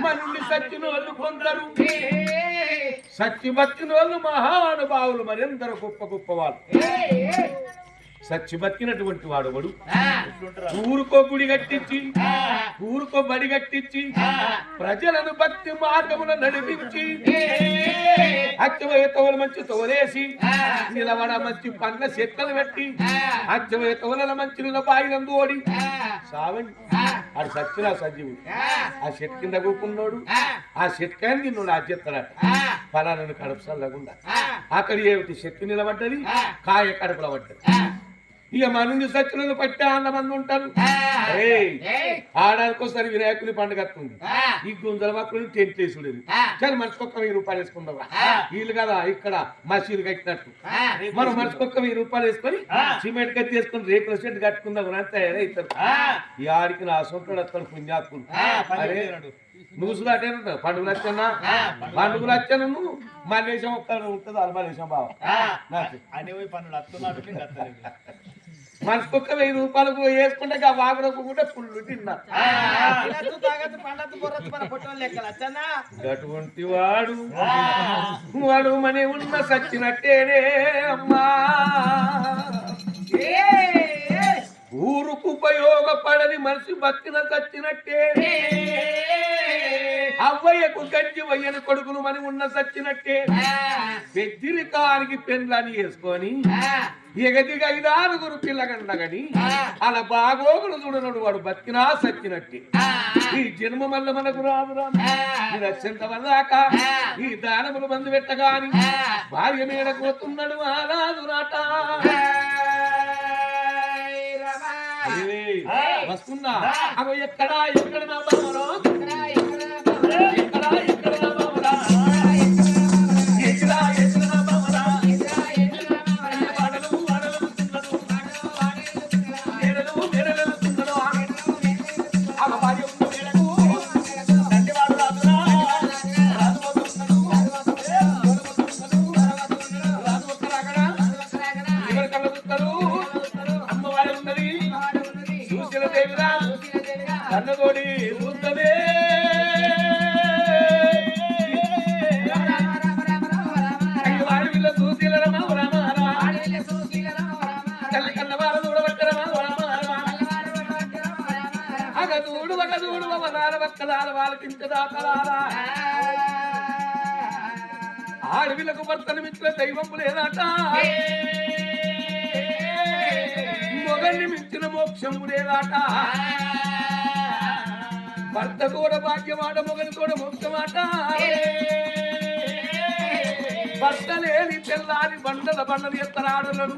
మనుల్ని సచ్చిన వాళ్ళు కొందరు సచ్చి బతికిన వాళ్ళు మహానుభావులు మరెందరూ గొప్ప గొప్ప వాళ్ళు సచ్చి బతికినటువంటి వాడు ఊరుకో గుడి కట్టించి ఊరుకో బడి కట్టించి ప్రజలను భక్తి మార్గమున నడిపించి అచ్చవయ్య తోలు మంచి తోలేసి నిలవడ మంచి పండ్ల చెట్లను పెట్టి అచ్చవయ్య తోలల మంచి బాయిలందు ఓడి సావండి ఆడు సచ్చినా సజీవుడు ఆ చెట్టు కింద కూకున్నాడు ఆ చెట్టుకాయని తిన్నాడు ఆ చెత్తడట ఫలాలను కడుపు చల్లకుండా అక్కడ ఏమిటి చెట్టు నిలబడ్డది కాయ కడుపులో పడ్డది ఇక మనుండి సచ్చులను పట్టే మంది ఉంటారు ఆడానికోసారి వినాయకుని పండుగ వస్తుంది ఈ గుంజల మాత్రం టెంట్ వేసుడేది కానీ మనిషికొక్క 1000 రూపాయలు వేసుకుందాం వీళ్ళు కదా ఇక్కడ మసీదు కట్టినట్టు మనం మనిషికొక్క 1000 రూపాయలు వేసుకొని సిమెంట్ కట్టి వేసుకొని రేకుల షెడ్ కట్టుకుందాం అని తయారవుతారు ఈ ఆడికి నా సొంత వస్తాడు పుణ్యాత్ములు అరే నువ్వు అటేనా పండుగలు వచ్చానా పండుగలు వచ్చాను నువ్వు మల్లేశం ఒక్క ఉంటుంది అది మల్లేశం బావ మనసుకొక్క 1000 రూపాయలు వేసుకుంటే ఆ వాగులకు కూడా పుల్లు తిన్నా అటువంటి వాడు మనే ఉన్న సచ్చినట్టేనే అమ్మా ఊరుకు ఉపయోగపడని మనిషి బతికిన సచ్చినట్టే అవ్వయ్యకు గంజి వయ్యని కొడుకును మని ఉన్న సచ్చినట్టే పెద్దిరికానికి పెండ్లని వేసుకొని ఎగదిగా 5-6 పిల్లగండగని అలా బాగోగులు చూడనడు వాడు బతికినా సచ్చినట్టే ఈ జన్మ మల్ల మనకు రాదు రాదు అత్యంత వల్లాక ఈ దానములు మందు పెట్టగాని భార్య మీద పోతున్నాడు రాదు రాట వస్తున్నా అవి ఎక్కడా ఎక్కడ నా బామరో కన్నగోడి చూస్తమే వాడి వీళ్ళ చూసిన తల్లి కన్నవారు చూడబట్టరమా అగ చూడు ఒక చూడు వనాల వక్కలాల వాళ్ళకి ఇంత దాతలారా ఆడవిలకు భర్తలు మిత్ర దైవము లేదట మొగల్ని మించిన మోక్షము లేదట భర్త కూడా భాగ్యమాట మొగని కూడా మోక్షమాట భర్త లేని తెల్లారి బండలు ఎత్తరాడలను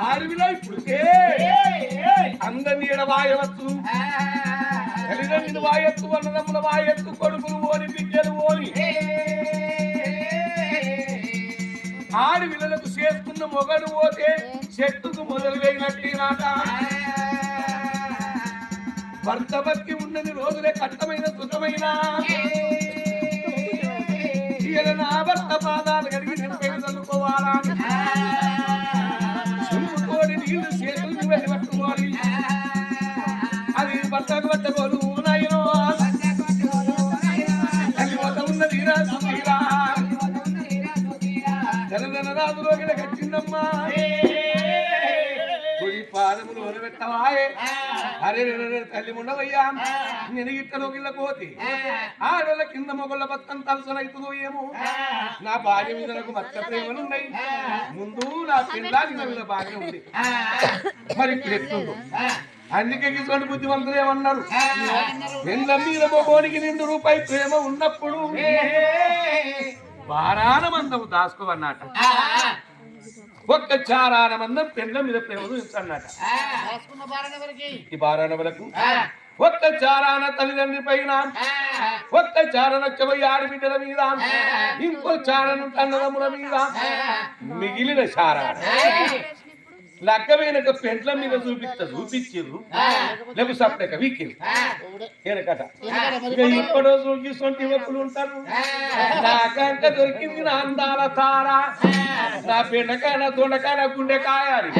ఆడవిలో ఇప్పుడుకే అందరినీ వాయవచ్చు తల్లిదండ్రులు వాయత్తు అన్నదమ్ముల వాయత్తు కొడుకులు ఓని బిడ్డలు ఓని ఆడవిలకు చేసుకున్న మొగడు పోతే చెట్టుకు మొదలు వేయినట్టేనాట భర్త బతికి ఉన్నది రోజులే కట్టమైన సుఖమైన నా భర్త పాదాలు కడిగి నేను చదువుకోవాలా చెంపుతోడి నీళ్లు చేతులు వెళ్ళి పట్టుకోవాలి అది భర్తకు పట్టగోలు నాయనో తల్లి వద్ద ఉన్నది తెలంగాణ రాజులోకి కట్టిందమ్మా పాదములు వరబెట్టవాయే అరే తల్లి ఉండవయ్యా నేను ఇట్టలో గిల్ల కోతి ఆడల కింద మొగళ్ళ బతుకం తలసనైతుందో ఏమో నా భార్య మీద నాకు మత్త ప్రేమలు ఉన్నాయి ముందు నా పిల్లాడి మీద భార్య ఉంది మరి ఎట్లుందో అందుకే ఇటువంటి బుద్ధిమంతులు ఏమన్నారు పెళ్ళ మీద మొగోనికి 2 రూపాయి ప్రేమ ఉన్నప్పుడు వారాన మందము దాసుకోవన్నట ఒక్క చారాన మందం పెండ్ల మీద ప్రేమ చూపిస్తాడట ఈ బారానవలకు ఒక్క చారాన తల్లిదండ్రి పైన ఒక్క చారన చెవయ్య ఆడబిడ్డల మీద ఇంకో చారను అన్నదమ్ముల మీద మిగిలిన చారాన లక్క వెనక పెంట్ల మీద చూపించారు లేకు సపరేక వీకిల్ ఏనకట ఇప్పటి చూపిస్తుంటే యువకులు ఉంటారు నాకంక దొరికింది నా అందాల తార నా పెండకాయ నా దొండకాయ నా గుండెకాయ అని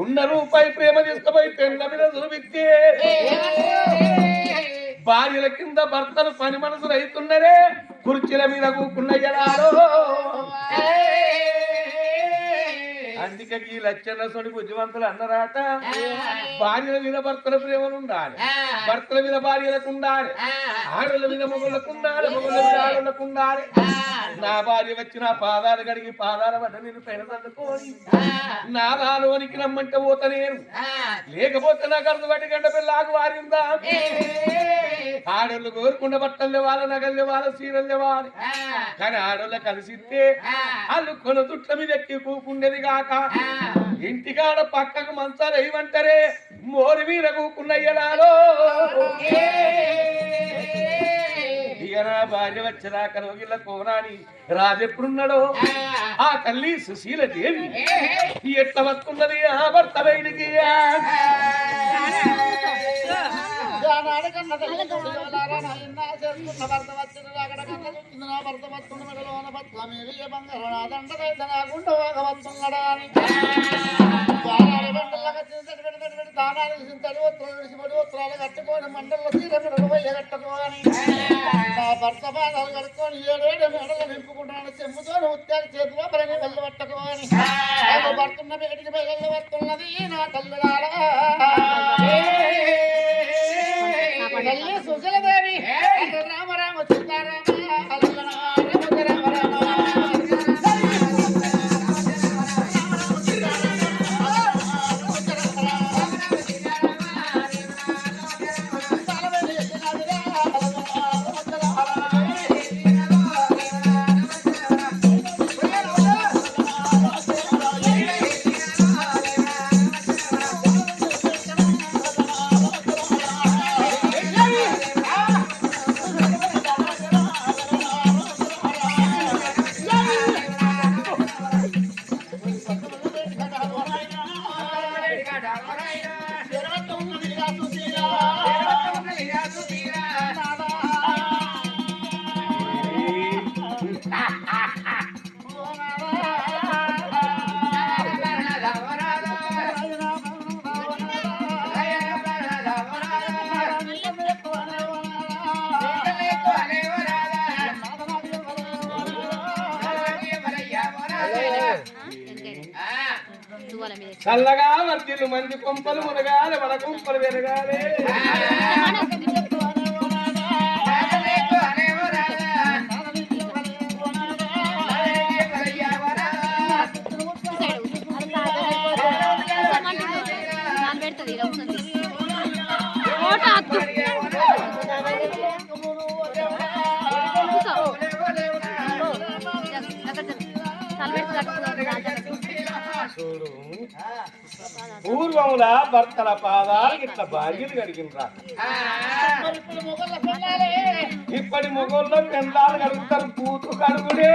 ఉన్న రూపాయి ప్రేమ తీసుకుపోయి పెండ్ల మీద చూపిస్తే భార్యల కింద భర్తలు పని మనసులు అవుతున్నారే కుర్చీల మీద కూకున్నయ్యలారో అందుకే ఈ లచ్చన్న సొడి బుద్ధివంతులు అన్నరాట భార్యల మీద భర్తల ప్రేమలు ఉండాలి భర్తల మీద భార్యలకు ఉండాలి ఆడల మీద మొగళ్ళకు ఉండాలి మొగళ్ళ మీద ఆడలకు ఉండాలి నా భార్య వచ్చి నా పాదాలు కడిగి పాదాల వడ్డ నేను పైన తట్టుకోని నా దాలోనికి రమ్మంటే పోత నేను లేకపోతే నాకు అర్థం పట్టి గంట పిల్లాకు వారిందా ఆడోళ్ళు కోరుకుండ బట్టలు లేవాలి నగలు లేవాలి సీరలు లేవాలి కానీ ఆడోళ్ళ కలిసిస్తే వాళ్ళు కొన దుట్ల మీద ఎక్కి కూకుండేది కాక ఇంటికాడ పక్కకు మంచాలు ఏమంటారే మోరి మీద కూకున్నయ్యలాలో ఇక నా భార్య వచ్చేదాకా రోగిళ్ళ కోనాని రాజెప్పుడున్నాడో ఆ తల్లి సుశీల దేవి ఎట్లా వస్తున్నది ఆ భర్త బయటికి కట్టుకొని మండల్లో కట్టుకోని నా భర్త బాధలు కట్టుకొని 7 మెడలు నింపుకుంటున్నాను చెంపుతో ఉత్యాలు చేతిలో పని వెళ్ళి పట్టుకోని భర్తున్న బయటికి వెళ్ళి వస్తున్నది నా తల్లిదారా తల్లి సుశీలదేవి రామ రామ సీతారామ రామ రామ చల్లగా వర్తిల్లు మంది కొంపలు మునగాలి మన కొంపలు పెరగాలి పూర్వముల భర్తల పాదాలు ఇట్లా భార్యలు కడిగినరా ఇప్పటి మొగోళ్ళు పెండాలు కడుగుతారు పూతు కడుగుడే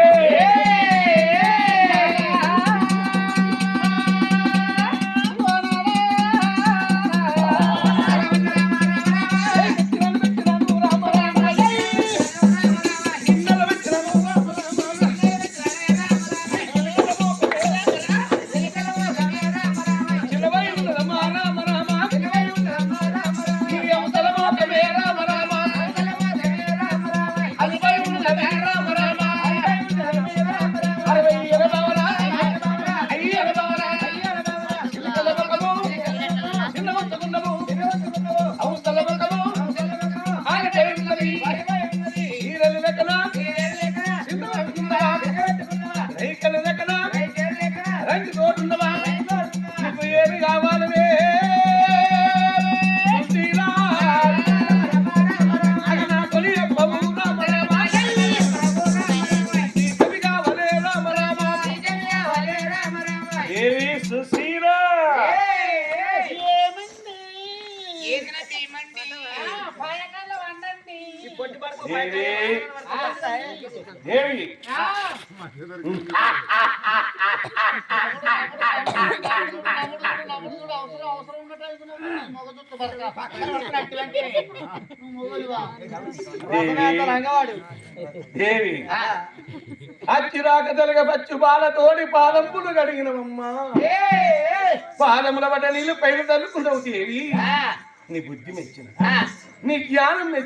దేవి దేవి అచ్చిరాక తెలుగ పచ్చు బాలతోడి పాదంపులు కడిగినవమ్మా పాదముల బట్ట నీళ్ళు పైన తల్లుకున్నావు దేవి నీ బుద్ధి మెచ్చిన నీ జ్ఞానం